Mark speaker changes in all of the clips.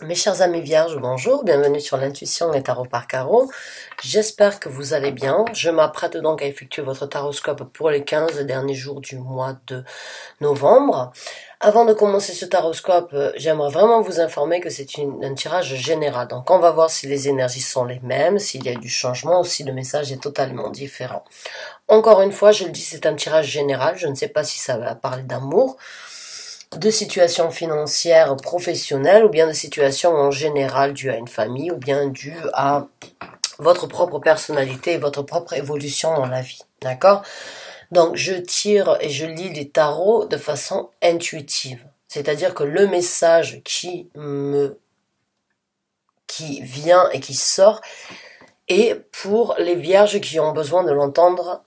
Speaker 1: Mes chers amis vierges, bonjour, bienvenue sur l'intuition et tarot par carreau. J'espère que vous allez bien. Je m'apprête donc à effectuer votre taroscope pour les 15 derniers jours du mois de novembre. Avant de commencer ce taroscope, j'aimerais vraiment vous informer que c'est un tirage général. Donc on va voir si les énergies sont les mêmes, s'il y a du changement ou si le message est totalement différent. Encore une fois, je le dis, c'est un tirage général. Je ne sais pas si ça va parler d'amour, de situations financières professionnelles ou bien de situations en général dues à une famille ou bien dues à votre propre personnalité et votre propre évolution dans la vie. D'accord? Donc je tire et je lis les tarots de façon intuitive. C'est-à-dire que le message qui vient et qui sort est pour les vierges qui ont besoin de l'entendre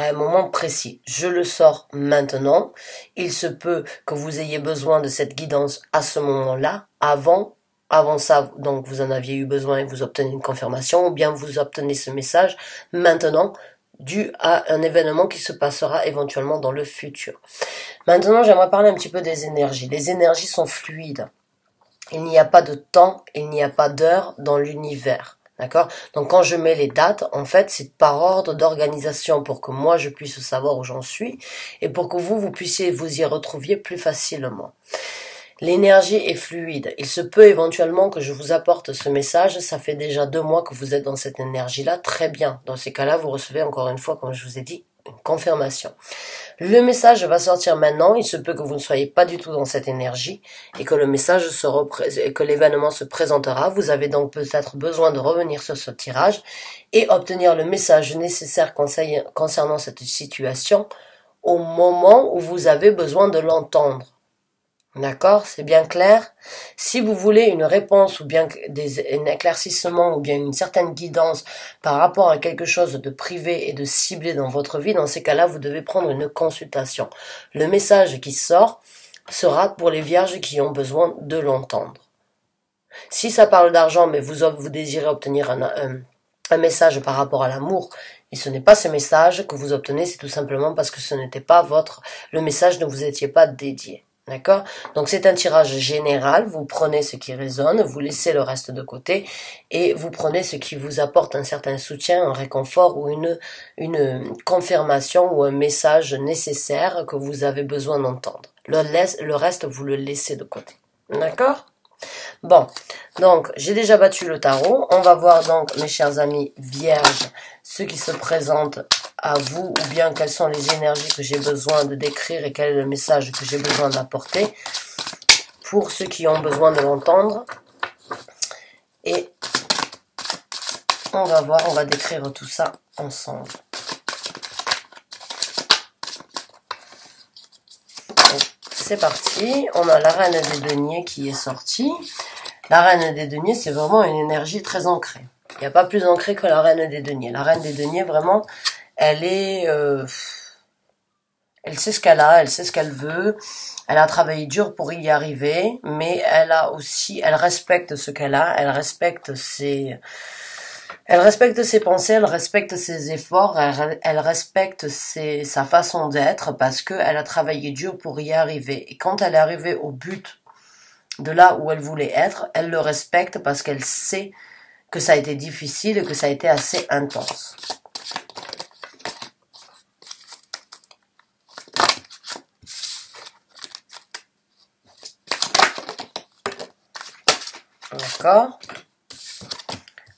Speaker 1: à un moment précis. Je le sors maintenant. Il se peut que vous ayez besoin de cette guidance à ce moment-là, avant ça, donc vous en aviez eu besoin et vous obtenez une confirmation, ou bien vous obtenez ce message maintenant, dû à un événement qui se passera éventuellement dans le futur. Maintenant, j'aimerais parler un petit peu des énergies. Les énergies sont fluides. Il n'y a pas de temps, il n'y a pas d'heure dans l'univers. D'accord? Donc quand je mets les dates, en fait, c'est par ordre d'organisation pour que moi je puisse savoir où j'en suis et pour que vous puissiez vous y retrouver plus facilement. L'énergie est fluide. Il se peut éventuellement que je vous apporte ce message. Ça fait déjà 2 mois que vous êtes dans cette énergie-là. Très bien. Dans ces cas-là, vous recevez encore une fois, comme je vous ai dit, une confirmation. Le message va sortir maintenant. Il se peut que vous ne soyez pas du tout dans cette énergie et que le message et que l'événement se présentera. Vous avez donc peut-être besoin de revenir sur ce tirage et obtenir le message nécessaire concernant cette situation au moment où vous avez besoin de l'entendre. D'accord, c'est bien clair. Si vous voulez une réponse ou bien un éclaircissement ou bien une certaine guidance par rapport à quelque chose de privé et de ciblé dans votre vie, dans ces cas-là, vous devez prendre une consultation. Le message qui sort sera pour les vierges qui ont besoin de l'entendre. Si ça parle d'argent, mais vous désirez obtenir un message par rapport à l'amour, et ce n'est pas ce message que vous obtenez, c'est tout simplement parce que ce n'était pas le message ne vous étiez pas dédié. D'accord? Donc c'est un tirage général, vous prenez ce qui résonne, vous laissez le reste de côté et vous prenez ce qui vous apporte un certain soutien, un réconfort ou une confirmation ou un message nécessaire que vous avez besoin d'entendre. Le reste, vous le laissez de côté. D'accord? Bon, donc j'ai déjà battu le tarot. On va voir donc, mes chers amis vierges, ce qui se présente à vous, ou bien quelles sont les énergies que j'ai besoin de décrire et quel est le message que j'ai besoin d'apporter pour ceux qui ont besoin de l'entendre. Et on va voir, on va décrire tout ça ensemble. C'est parti, on a la reine des deniers qui est sortie. La reine des deniers, c'est vraiment une énergie très ancrée. Il n'y a pas plus ancrée que la reine des deniers. La reine des deniers, vraiment, elle sait ce qu'elle a, elle sait ce qu'elle veut. Elle a travaillé dur pour y arriver, mais elle respecte ce qu'elle a, elle respecte ses pensées, elle respecte ses efforts, elle respecte sa façon d'être parce qu'elle a travaillé dur pour y arriver. Et quand elle est arrivée au but de là où elle voulait être, elle le respecte parce qu'elle sait que ça a été difficile et que ça a été assez intense. D'accord?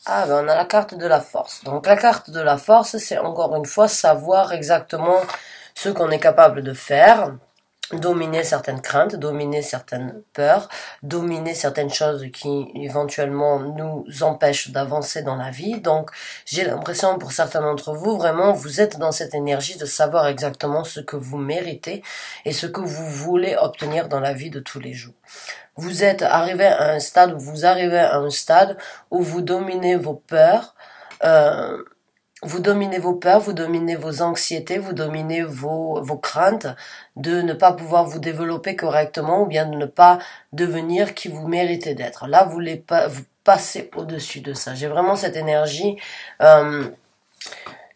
Speaker 1: Ah ben on a la carte de la force. Donc la carte de la force, c'est encore une fois savoir exactement ce qu'on est capable de faire, dominer certaines craintes, dominer certaines peurs, dominer certaines choses qui éventuellement nous empêchent d'avancer dans la vie. Donc j'ai l'impression pour certains d'entre vous, vraiment vous êtes dans cette énergie de savoir exactement ce que vous méritez et ce que vous voulez obtenir dans la vie de tous les jours. Vous arrivez à un stade où vous dominez vos peurs, vous dominez vos anxiétés, vous dominez vos craintes de ne pas pouvoir vous développer correctement ou bien de ne pas devenir qui vous méritez d'être. Là, vous passez au-dessus de ça. J'ai vraiment cette énergie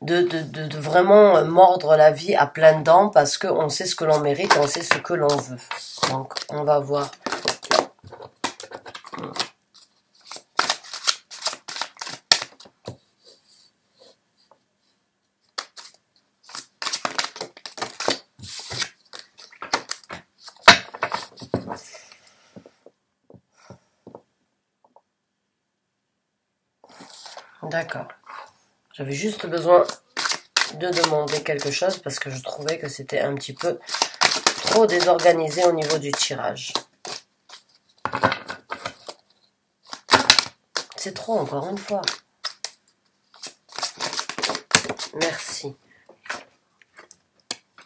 Speaker 1: de vraiment mordre la vie à pleines dents parce qu'on sait ce que l'on mérite, on sait ce que l'on veut. Donc, on va voir D'accord. J'avais juste besoin de demander quelque chose parce que je trouvais que c'était un petit peu trop désorganisé au niveau du tirage. C'est trop, encore une fois. Merci.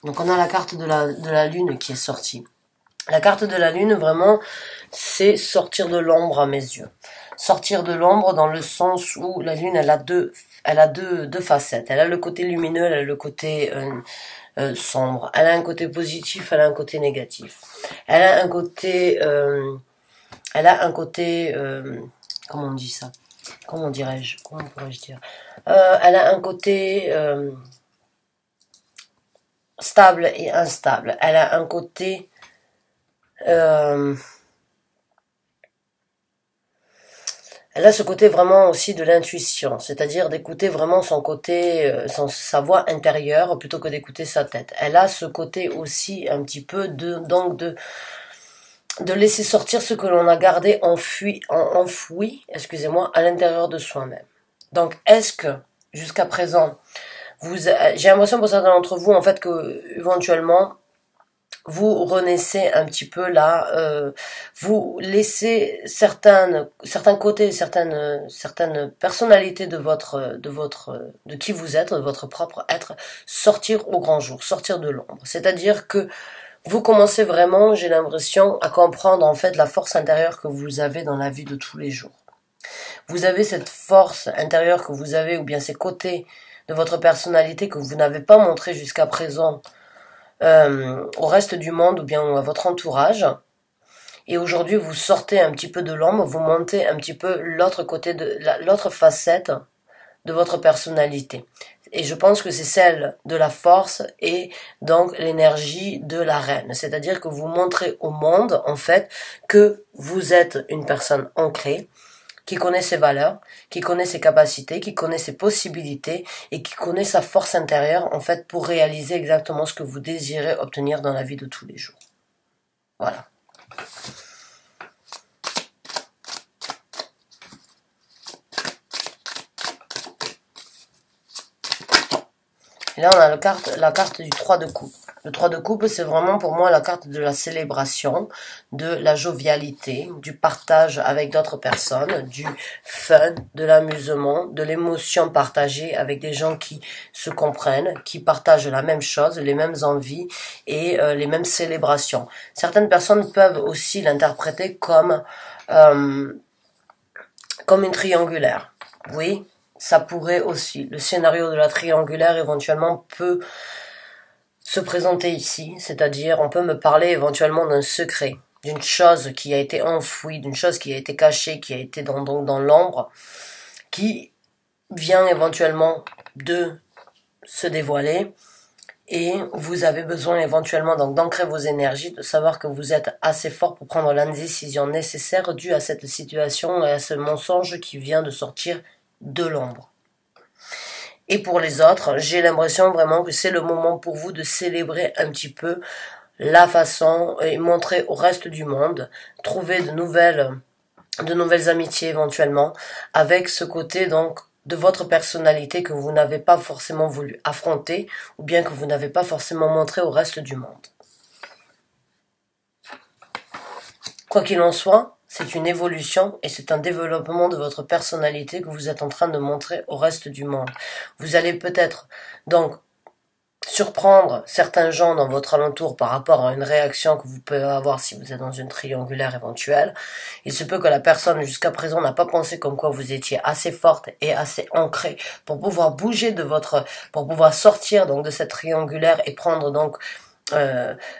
Speaker 1: Donc on a la carte de la lune qui est sortie. La carte de la lune, vraiment, c'est sortir de l'ombre à mes yeux. Sortir de l'ombre dans le sens où la lune, elle a deux facettes. Elle a le côté lumineux, elle a le côté sombre. Elle a un côté positif, elle a un côté négatif. Elle a un côté, comment on dit ça? Comment dirais-je? Comment pourrais-je dire? Elle a un côté stable et instable. Elle a un côté elle a ce côté vraiment aussi de l'intuition, c'est-à-dire d'écouter vraiment son côté, sa voix intérieure plutôt que d'écouter sa tête. Elle a ce côté aussi un petit peu de laisser sortir ce que l'on a gardé enfoui, excusez-moi, à l'intérieur de soi-même. Donc, est-ce que jusqu'à présent, j'ai l'impression pour certains d'entre vous en fait que éventuellement vous renaissez un petit peu là, vous laissez certains côtés, certaines personnalités de qui vous êtes, de votre propre être, sortir au grand jour, sortir de l'ombre. C'est-à-dire que vous commencez vraiment, j'ai l'impression, à comprendre en fait la force intérieure que vous avez dans la vie de tous les jours. Vous avez cette force intérieure que vous avez, ou bien ces côtés de votre personnalité que vous n'avez pas montré jusqu'à présent, au reste du monde ou bien à votre entourage. Et aujourd'hui, vous sortez un petit peu de l'ombre, vous montez un petit peu l'autre côté l'autre facette de votre personnalité. Et je pense que c'est celle de la force et donc l'énergie de la reine. C'est-à-dire que vous montrez au monde, en fait, que vous êtes une personne ancrée, qui connaît ses valeurs, qui connaît ses capacités, qui connaît ses possibilités et qui connaît sa force intérieure en fait pour réaliser exactement ce que vous désirez obtenir dans la vie de tous les jours. Voilà. Et là on a la carte du 3 de coupe. Le 3 de coupe, c'est vraiment pour moi la carte de la célébration, de la jovialité, du partage avec d'autres personnes, du fun, de l'amusement, de l'émotion partagée avec des gens qui se comprennent, qui partagent la même chose, les mêmes envies et les mêmes célébrations. Certaines personnes peuvent aussi l'interpréter comme une triangulaire. Oui, ça pourrait aussi. Le scénario de la triangulaire éventuellement peut se présenter ici, c'est-à-dire on peut me parler éventuellement d'un secret, d'une chose qui a été enfouie, d'une chose qui a été cachée, qui a été dans l'ombre, qui vient éventuellement de se dévoiler, et vous avez besoin éventuellement donc d'ancrer vos énergies, de savoir que vous êtes assez fort pour prendre la décision nécessaire due à cette situation et à ce mensonge qui vient de sortir de l'ombre. Et pour les autres, j'ai l'impression vraiment que c'est le moment pour vous de célébrer un petit peu la façon et montrer au reste du monde, trouver de nouvelles amitiés éventuellement, avec ce côté donc de votre personnalité que vous n'avez pas forcément voulu affronter ou bien que vous n'avez pas forcément montré au reste du monde. Quoi qu'il en soit, c'est une évolution et c'est un développement de votre personnalité que vous êtes en train de montrer au reste du monde. Vous allez peut-être donc surprendre certains gens dans votre alentour par rapport à une réaction que vous pouvez avoir si vous êtes dans une triangulaire éventuelle. Il se peut que la personne jusqu'à présent n'a pas pensé comme quoi vous étiez assez forte et assez ancrée pour pouvoir bouger pour pouvoir sortir donc de cette triangulaire et prendre donc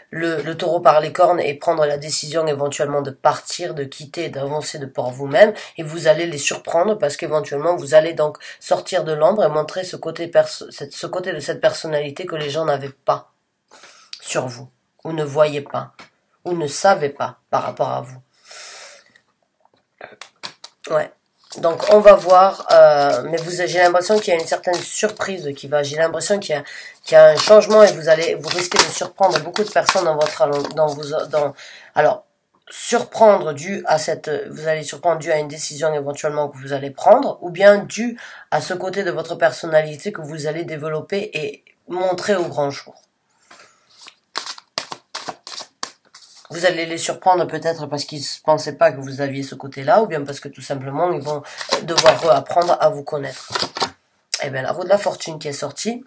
Speaker 1: le taureau par les cornes et prendre la décision éventuellement de partir, de quitter, d'avancer de par vous-même, et vous allez les surprendre parce qu'éventuellement vous allez donc sortir de l'ombre et montrer ce côté de cette personnalité que les gens n'avaient pas sur vous, ou ne voyaient pas, ou ne savaient pas par rapport à vous. Ouais. Donc on va voir, mais j'ai l'impression qu'il y a une certaine surprise qui va. J'ai l'impression qu'il y a un changement et vous risquez de surprendre beaucoup de personnes alors surprendre vous allez surprendre dû à une décision éventuellement que vous allez prendre, ou bien dû à ce côté de votre personnalité que vous allez développer et montrer au grand jour. Vous allez les surprendre peut-être parce qu'ils ne pensaient pas que vous aviez ce côté-là, ou bien parce que tout simplement, ils vont devoir réapprendre à vous connaître. Et bien, la roue de la fortune qui est sortie.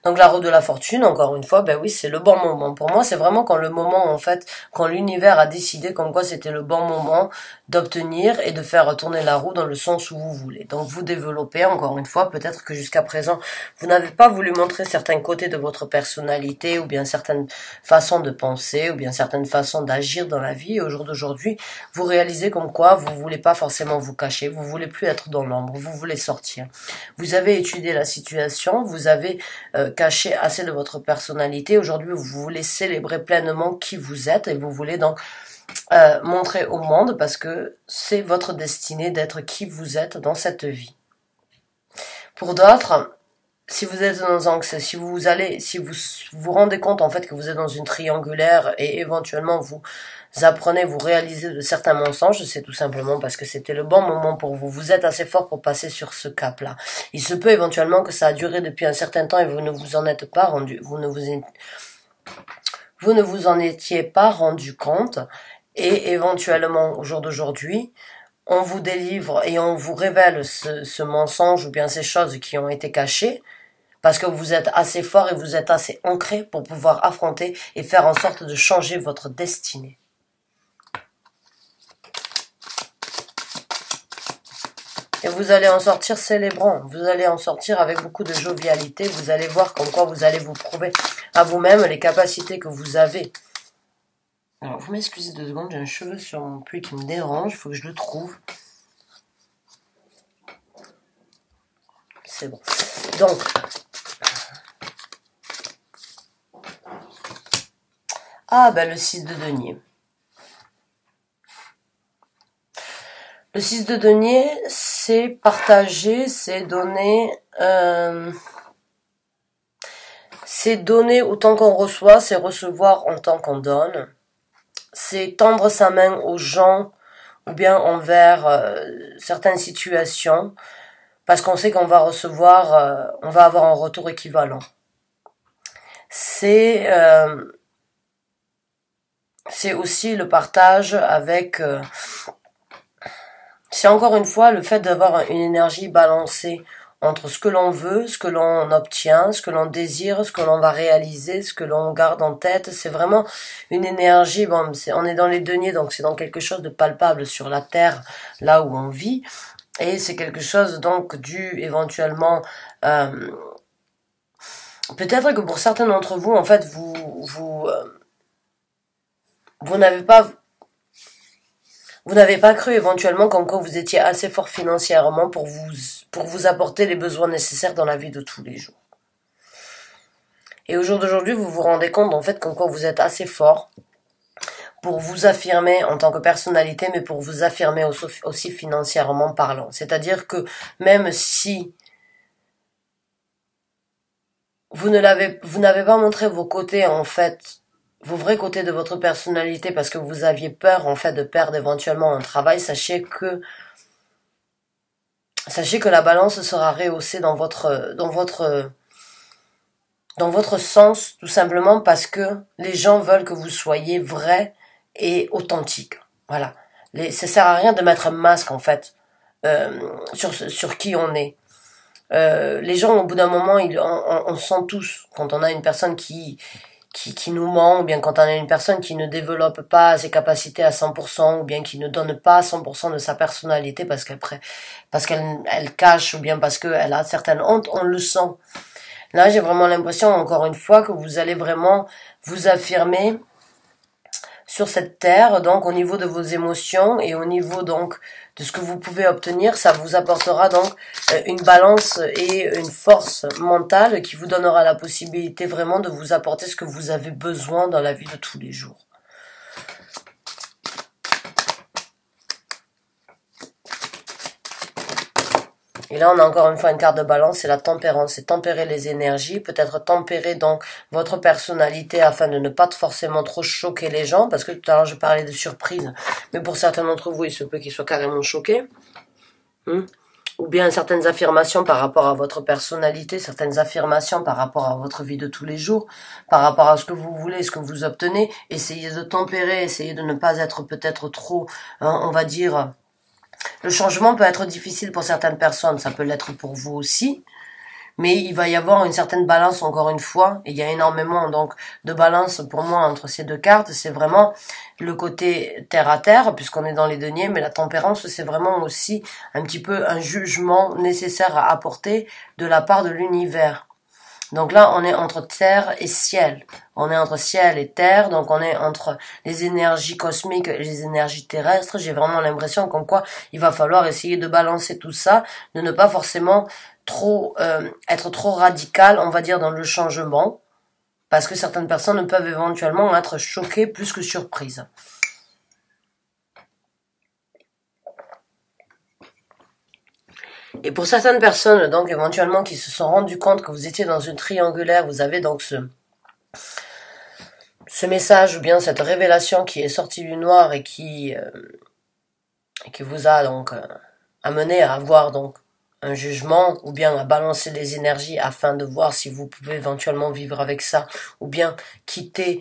Speaker 1: Donc la roue de la fortune, encore une fois, ben oui, c'est le bon moment. Pour moi, c'est vraiment quand le moment, en fait, quand l'univers a décidé comme quoi c'était le bon moment d'obtenir et de faire tourner la roue dans le sens où vous voulez. Donc vous développez, encore une fois, peut-être que jusqu'à présent, vous n'avez pas voulu montrer certains côtés de votre personnalité, ou bien certaines façons de penser, ou bien certaines façons d'agir dans la vie. Et au jour d'aujourd'hui, vous réalisez comme quoi vous voulez pas forcément vous cacher, vous voulez plus être dans l'ombre, vous voulez sortir. Vous avez étudié la situation, vous avez caché assez de votre personnalité. Aujourd'hui, vous voulez célébrer pleinement qui vous êtes et vous voulez donc montrer au monde parce que c'est votre destinée d'être qui vous êtes dans cette vie. Pour d'autres, si vous êtes dans un, si vous vous rendez compte en fait que vous êtes dans une triangulaire et éventuellement vous apprenez, vous réalisez de certains mensonges, c'est tout simplement parce que c'était le bon moment pour vous. Vous êtes assez fort pour passer sur ce cap-là. Il se peut éventuellement que ça a duré depuis un certain temps et vous ne vous en êtes pas rendu, vous ne vous en étiez pas rendu compte et éventuellement au jour d'aujourd'hui, on vous délivre et on vous révèle ce mensonge ou bien ces choses qui ont été cachées parce que vous êtes assez fort et vous êtes assez ancré pour pouvoir affronter et faire en sorte de changer votre destinée. Et vous allez en sortir célébrant, vous allez en sortir avec beaucoup de jovialité, vous allez voir comme quoi vous allez vous prouver à vous-même les capacités que vous avez. Alors, vous m'excusez 2 secondes, j'ai un cheveu sur mon pull qui me dérange, il faut que je le trouve. C'est bon. Donc, le 6 de denier. Le 6 de denier, c'est partager, c'est donner autant qu'on reçoit, c'est recevoir autant qu'on donne. C'est tendre sa main aux gens ou bien envers certaines situations parce qu'on sait qu'on va recevoir, on va avoir un retour équivalent. C'est aussi le partage avec... c'est encore une fois le fait d'avoir une énergie balancée entre ce que l'on veut, ce que l'on obtient, ce que l'on désire, ce que l'on va réaliser, ce que l'on garde en tête. C'est vraiment une énergie, on est dans les deniers, donc c'est dans quelque chose de palpable sur la terre, là où on vit. Et c'est quelque chose donc dû éventuellement... peut-être que pour certains d'entre vous, en fait, vous n'avez pas... Vous n'avez pas cru éventuellement comme quoi vous étiez assez fort financièrement pour vous apporter les besoins nécessaires dans la vie de tous les jours. Et au jour d'aujourd'hui, vous vous rendez compte en fait comme quoi vous êtes assez fort pour vous affirmer en tant que personnalité, mais pour vous affirmer aussi financièrement parlant. C'est-à-dire que même si vous n'avez pas montré vos côtés en fait, vos vrais côtés de votre personnalité parce que vous aviez peur en fait de perdre éventuellement un travail, sachez que la balance sera rehaussée dans votre sens, tout simplement parce que les gens veulent que vous soyez vrai et authentique. Voilà. Ça sert à rien de mettre un masque en fait sur qui on est. Les gens au bout d'un moment, on sent tous quand on a une personne qui nous ment, ou bien quand on a une personne qui ne développe pas ses capacités à 100%, ou bien qui ne donne pas 100% de sa personnalité parce qu'elle cache, ou bien parce qu'elle a certaines hontes, on le sent. Là, j'ai vraiment l'impression, encore une fois, que vous allez vraiment vous affirmer sur cette terre, donc au niveau de vos émotions et au niveau donc de ce que vous pouvez obtenir, ça vous apportera donc une balance et une force mentale qui vous donnera la possibilité vraiment de vous apporter ce que vous avez besoin dans la vie de tous les jours. Et là, on a encore une fois une carte de balance, c'est la tempérance, c'est tempérer les énergies, peut-être tempérer donc votre personnalité afin de ne pas forcément trop choquer les gens, parce que tout à l'heure je parlais de surprise, mais pour certains d'entre vous, il se peut qu'ils soient carrément choqués. Ou bien certaines affirmations par rapport à votre personnalité, certaines affirmations par rapport à votre vie de tous les jours, par rapport à ce que vous voulez, ce que vous obtenez. Essayez de tempérer, essayez de ne pas être peut-être trop, on va dire... Le changement peut être difficile pour certaines personnes, ça peut l'être pour vous aussi, mais il va y avoir une certaine balance encore une fois, et il y a énormément donc de balance pour moi entre ces deux cartes, c'est vraiment le côté terre à terre, puisqu'on est dans les deniers, mais la tempérance c'est vraiment aussi un petit peu un jugement nécessaire à apporter de la part de l'univers. Donc là, on est entre terre et ciel. On est entre ciel et terre, donc on est entre les énergies cosmiques et les énergies terrestres. J'ai vraiment l'impression comme quoi il va falloir essayer de balancer tout ça, de ne pas forcément trop être trop radical, on va dire, dans le changement, parce que certaines personnes peuvent éventuellement être choquées plus que surprises. Et pour certaines personnes, donc éventuellement, qui se sont rendues compte que vous étiez dans une triangulaire, vous avez donc ce message ou bien cette révélation qui est sortie du noir et qui vous a donc amené à avoir donc un jugement ou bien à balancer les énergies afin de voir si vous pouvez éventuellement vivre avec ça ou bien quitter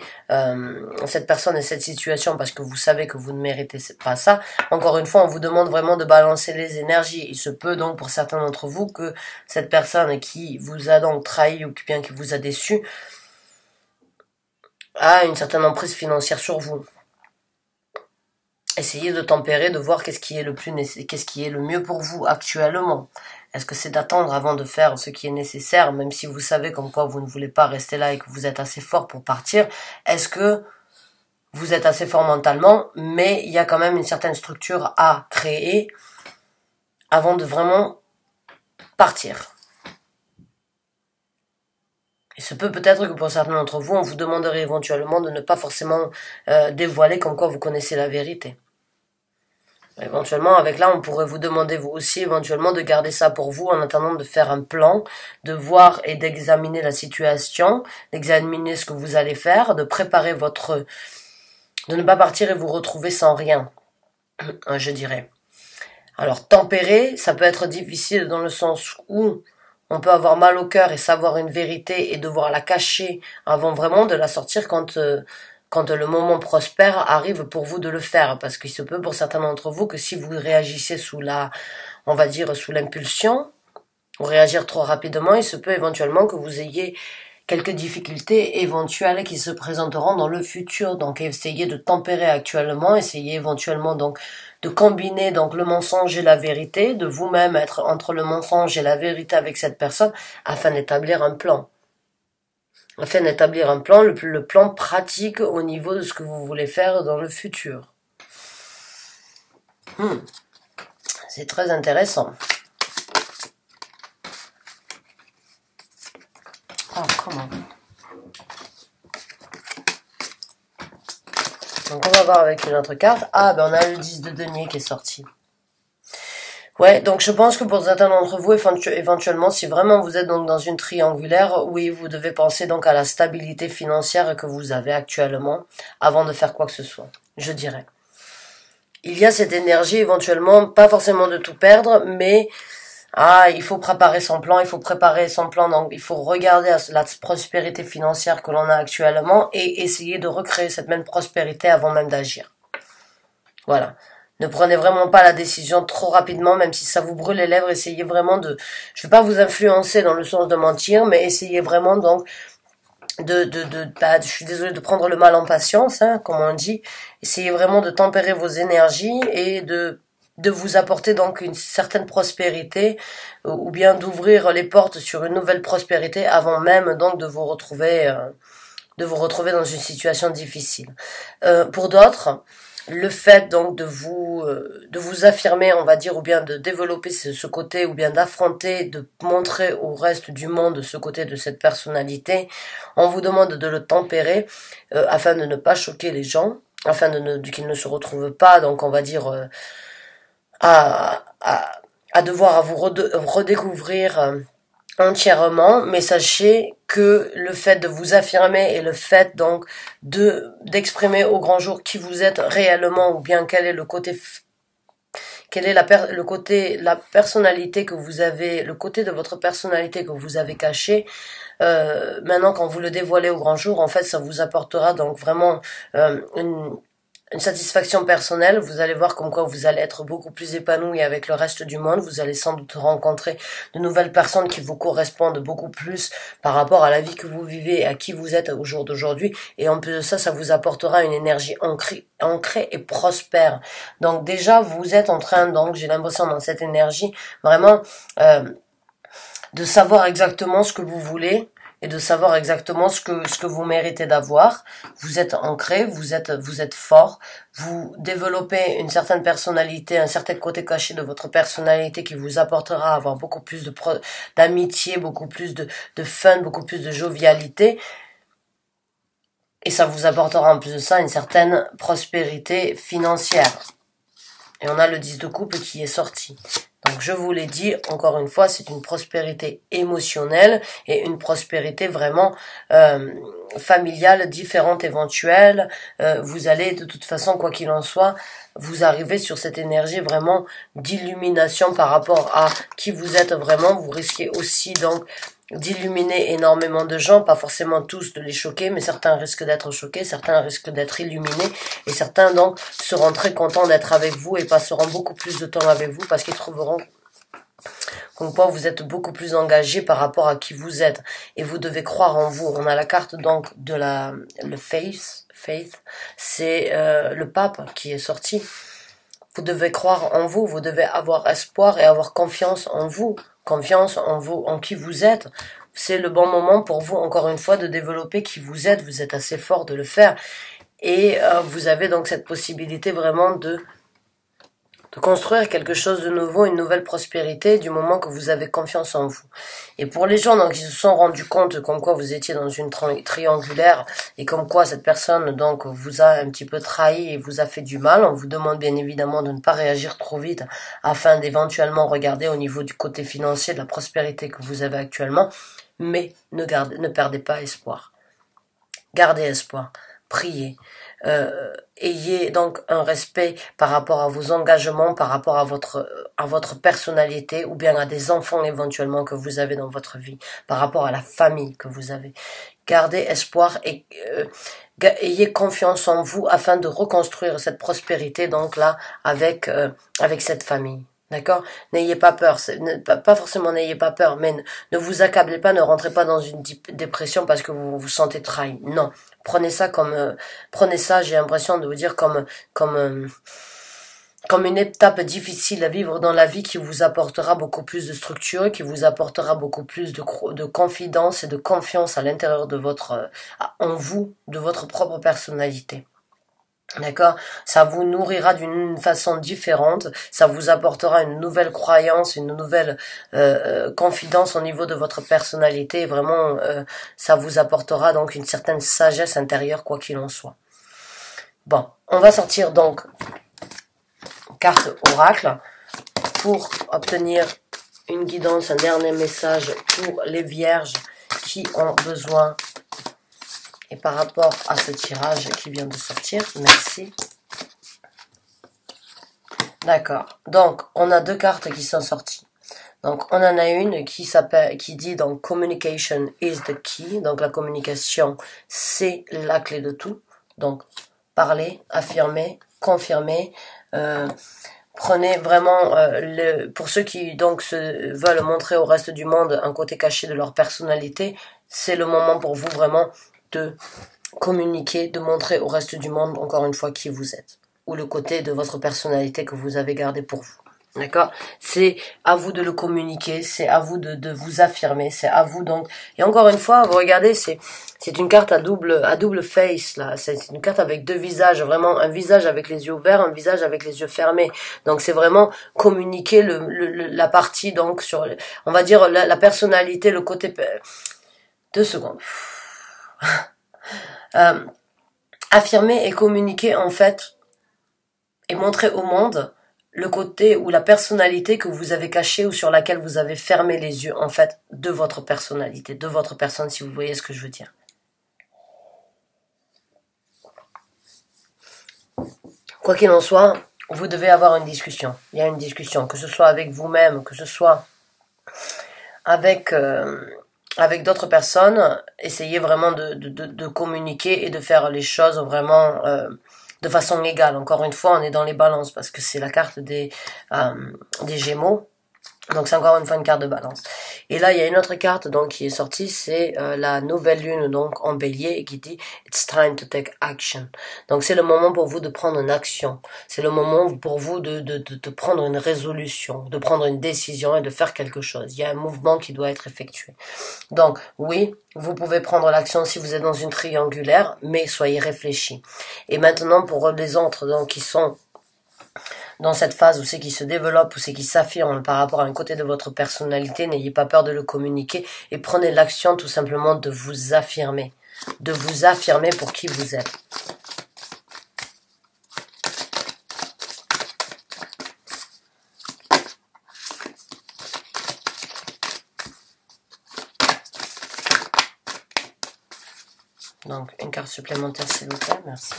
Speaker 1: cette personne et cette situation parce que vous savez que vous ne méritez pas ça. Encore une fois, on vous demande vraiment de balancer les énergies. Il se peut donc pour certains d'entre vous que cette personne qui vous a donc trahi ou bien qui vous a déçu a une certaine emprise financière sur vous. Essayez de tempérer, de voir qu'est-ce qui est le mieux pour vous actuellement. Est-ce que c'est d'attendre avant de faire ce qui est nécessaire, même si vous savez comme quoi vous ne voulez pas rester là et que vous êtes assez fort pour partir? Est-ce que vous êtes assez fort mentalement, mais il y a quand même une certaine structure à créer avant de vraiment partir? Il se peut peut-être que pour certains d'entre vous, on vous demanderait éventuellement de ne pas forcément dévoiler comme quoi vous connaissez la vérité. Éventuellement, avec là, on pourrait vous demander vous aussi éventuellement de garder ça pour vous en attendant de faire un plan, de voir et d'examiner la situation, d'examiner ce que vous allez faire, de préparer de ne pas partir et vous retrouver sans rien, je dirais. Alors, tempérer, ça peut être difficile dans le sens où on peut avoir mal au cœur et savoir une vérité et devoir la cacher avant vraiment de la sortir quand le moment prospère arrive pour vous de le faire, parce qu'il se peut pour certains d'entre vous que si vous réagissez on va dire sous l'impulsion, ou réagir trop rapidement, il se peut éventuellement que vous ayez quelques difficultés éventuelles qui se présenteront dans le futur. Donc essayez de tempérer actuellement, essayez éventuellement donc de combiner donc le mensonge et la vérité, de vous-même être entre le mensonge et la vérité avec cette personne afin d'établir un plan. Afin d'établir un plan, le plan pratique au niveau de ce que vous voulez faire dans le futur. C'est très intéressant. Oh, comment? Donc on va voir avec une autre carte. Ah, ben on a le 10 de denier qui est sorti. Ouais, donc je pense que pour certains d'entre vous, éventuellement, si vraiment vous êtes donc dans une triangulaire, oui, vous devez penser donc à la stabilité financière que vous avez actuellement avant de faire quoi que ce soit, je dirais. Il y a cette énergie éventuellement, pas forcément de tout perdre, mais il faut préparer son plan, donc il faut regarder la prospérité financière que l'on a actuellement et essayer de recréer cette même prospérité avant même d'agir. Voilà. Ne prenez vraiment pas la décision trop rapidement, même si ça vous brûle les lèvres. Essayez vraiment je vais pas vous influencer dans le sens de mentir, mais essayez vraiment donc je suis désolée de prendre le mal en patience, comme on dit. Essayez vraiment de tempérer vos énergies et de vous apporter donc une certaine prospérité, ou bien d'ouvrir les portes sur une nouvelle prospérité avant même donc de vous retrouver dans une situation difficile. Pour d'autres, le fait donc de vous affirmer, on va dire, ou bien de développer ce côté, ou bien d'affronter, de montrer au reste du monde ce côté de cette personnalité, on vous demande de le tempérer afin de ne pas choquer les gens, afin qu'ils ne se retrouvent pas, donc on va dire à vous redécouvrir entièrement, mais sachez que le fait de vous affirmer et le fait donc d'exprimer au grand jour qui vous êtes réellement, ou bien quel est le côté la personnalité que vous avez, le côté de votre personnalité que vous avez caché. Maintenant, quand vous le dévoilez au grand jour, en fait, ça vous apportera donc vraiment une satisfaction personnelle. Vous allez voir comme quoi vous allez être beaucoup plus épanoui avec le reste du monde. Vous allez sans doute rencontrer de nouvelles personnes qui vous correspondent beaucoup plus par rapport à la vie que vous vivez et à qui vous êtes au jour d'aujourd'hui. Et en plus de ça, ça vous apportera une énergie ancrée et prospère. Donc déjà, vous êtes en train, donc j'ai l'impression dans cette énergie, vraiment de savoir exactement ce que vous voulez et de savoir exactement ce que vous méritez d'avoir. Vous êtes ancré, vous êtes fort, vous développez une certaine personnalité, un certain côté caché de votre personnalité qui vous apportera à avoir beaucoup plus d'amitié, beaucoup plus de fun, beaucoup plus de jovialité. Et ça vous apportera en plus de ça une certaine prospérité financière. Et on a le 10 de coupe qui est sorti. Donc je vous l'ai dit, encore une fois, c'est une prospérité émotionnelle et une prospérité vraiment familiale, différente, éventuelle. Vous allez de toute façon, quoi qu'il en soit, vous arrivez sur cette énergie vraiment d'illumination par rapport à qui vous êtes vraiment. Vous risquez aussi donc d'illuminer énormément de gens, pas forcément tous de les choquer, mais certains risquent d'être choqués, certains risquent d'être illuminés, et certains donc seront très contents d'être avec vous et passeront beaucoup plus de temps avec vous parce qu'ils trouveront comme quoi vous êtes beaucoup plus engagé par rapport à qui vous êtes, et vous devez croire en vous. On a la carte donc de le faith, c'est le pape qui est sorti. Vous devez croire en vous, vous devez avoir espoir et avoir confiance en vous, en qui vous êtes. C'est le bon moment pour vous, encore une fois, de développer qui vous êtes assez fort de le faire. Et vous avez donc cette possibilité vraiment de construire quelque chose de nouveau, une nouvelle prospérité du moment que vous avez confiance en vous. Et pour les gens donc qui se sont rendus compte comme quoi vous étiez dans une triangulaire et comme quoi cette personne donc vous a un petit peu trahi et vous a fait du mal, on vous demande bien évidemment de ne pas réagir trop vite afin d'éventuellement regarder au niveau du côté financier de la prospérité que vous avez actuellement, mais ne perdez pas espoir. Gardez espoir, priez. Ayez donc un respect par rapport à vos engagements, par rapport à votre personnalité, ou bien à des enfants éventuellement que vous avez dans votre vie, par rapport à la famille que vous avez. Gardez espoir et ayez confiance en vous afin de reconstruire cette prospérité donc là avec cette famille. D'accord? N'ayez pas peur, pas forcément n'ayez pas peur, mais ne vous accablez pas, ne rentrez pas dans une dépression parce que vous vous sentez trahi. Non, prenez ça j'ai l'impression de vous dire comme une étape difficile à vivre dans la vie qui vous apportera beaucoup plus de structure, qui vous apportera beaucoup plus de confidence et de confiance à l'intérieur de en vous, de votre propre personnalité. D'accord? Ça vous nourrira d'une façon différente, ça vous apportera une nouvelle croyance, une nouvelle confidence au niveau de votre personnalité, et vraiment ça vous apportera donc une certaine sagesse intérieure quoi qu'il en soit. Bon, on va sortir donc carte oracle pour obtenir une guidance, un dernier message pour les vierges qui ont besoin. Et par rapport à ce tirage qui vient de sortir, merci. D'accord. Donc, on a deux cartes qui sont sorties. Donc, on en a une qui dit donc communication is the key. Donc, la communication, c'est la clé de tout. Donc, parler, affirmer, confirmer. Prenez vraiment pour ceux qui donc veulent montrer au reste du monde un côté caché de leur personnalité, c'est le moment pour vous vraiment de communiquer, de montrer au reste du monde encore une fois qui vous êtes, ou le côté de votre personnalité que vous avez gardé pour vous. D'accord? C'est à vous de le communiquer, c'est à vous de vous affirmer, c'est à vous donc. Et encore une fois, vous regardez, c'est une carte à double face là. C'est une carte avec deux visages, vraiment un visage avec les yeux ouverts, un visage avec les yeux fermés. Donc c'est vraiment communiquer la partie donc sur, on va dire la personnalité, le côté. 2 secondes. Affirmer et communiquer en fait et montrer au monde le côté ou la personnalité que vous avez cachée ou sur laquelle vous avez fermé les yeux, en fait, de votre personnalité, de votre personne, si vous voyez ce que je veux dire. Quoi qu'il en soit, vous devez avoir une discussion. Il y a une discussion, que ce soit avec vous-même, que ce soit avec d'autres personnes. Essayez vraiment de communiquer et de faire les choses vraiment de façon égale. Encore une fois, on est dans les balances parce que c'est la carte des Gémeaux. Donc c'est encore une fois une carte de balance. Et là, il y a une autre carte donc qui est sortie, c'est la nouvelle lune donc en bélier qui dit It's time to take action. Donc c'est le moment pour vous de prendre une action. C'est le moment pour vous de prendre une résolution, de prendre une décision et de faire quelque chose. Il y a un mouvement qui doit être effectué. Donc oui, vous pouvez prendre l'action si vous êtes dans une triangulaire, mais soyez réfléchis. Et maintenant pour les autres donc qui sont dans cette phase où c'est qui se développe, où c'est qui s'affirme par rapport à un côté de votre personnalité, n'ayez pas peur de le communiquer et prenez l'action tout simplement de vous affirmer pour qui vous êtes. Donc, une carte supplémentaire s'il vous plaît, merci.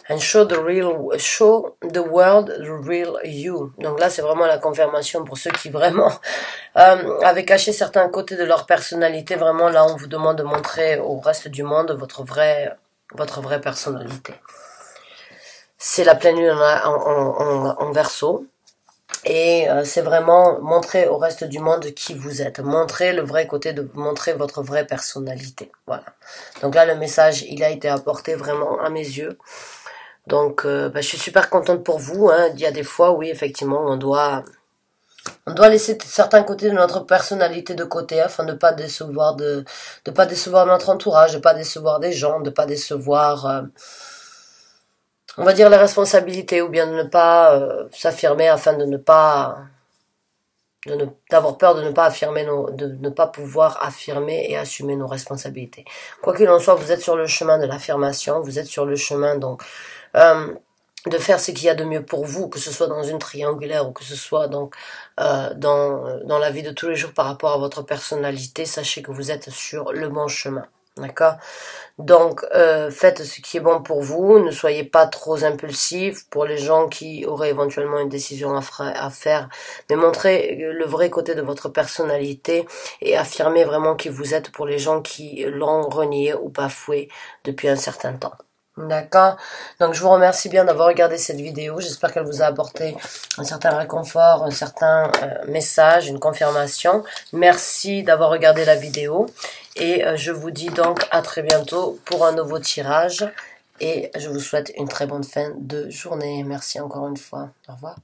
Speaker 1: And show the world the real you. Donc là, c'est vraiment la confirmation pour ceux qui vraiment avaient caché certains côtés de leur personnalité. Vraiment, là, on vous demande de montrer au reste du monde votre vraie personnalité. C'est la pleine lune en Verseau. Et c'est vraiment montrer au reste du monde qui vous êtes. Montrer le vrai côté, montrer votre vraie personnalité. Voilà. Donc là, le message, il a été apporté vraiment à mes yeux. Donc, je suis super contente pour vous. Hein. Il y a des fois, oui, effectivement, on doit laisser certains côtés de notre personnalité de côté afin de pas décevoir pas décevoir notre entourage, de pas décevoir des gens, de pas décevoir, on va dire les responsabilités ou bien de ne pas s'affirmer afin de ne pas d'avoir peur de ne pas affirmer de ne pas pouvoir affirmer et assumer nos responsabilités. Quoi qu'il en soit, vous êtes sur le chemin de l'affirmation, vous êtes sur le chemin donc de faire ce qu'il y a de mieux pour vous, que ce soit dans une triangulaire ou que ce soit donc dans la vie de tous les jours par rapport à votre personnalité. Sachez que vous êtes sur le bon chemin. D'accord? Donc, faites ce qui est bon pour vous. Ne soyez pas trop impulsif pour les gens qui auraient éventuellement une décision à faire. Mais montrez le vrai côté de votre personnalité et affirmez vraiment qui vous êtes pour les gens qui l'ont renié ou bafoué depuis un certain temps. D'accord. Donc, je vous remercie bien d'avoir regardé cette vidéo. J'espère qu'elle vous a apporté un certain réconfort, un certain message, une confirmation. Merci d'avoir regardé la vidéo. Et je vous dis donc à très bientôt pour un nouveau tirage. Et je vous souhaite une très bonne fin de journée. Merci encore une fois. Au revoir.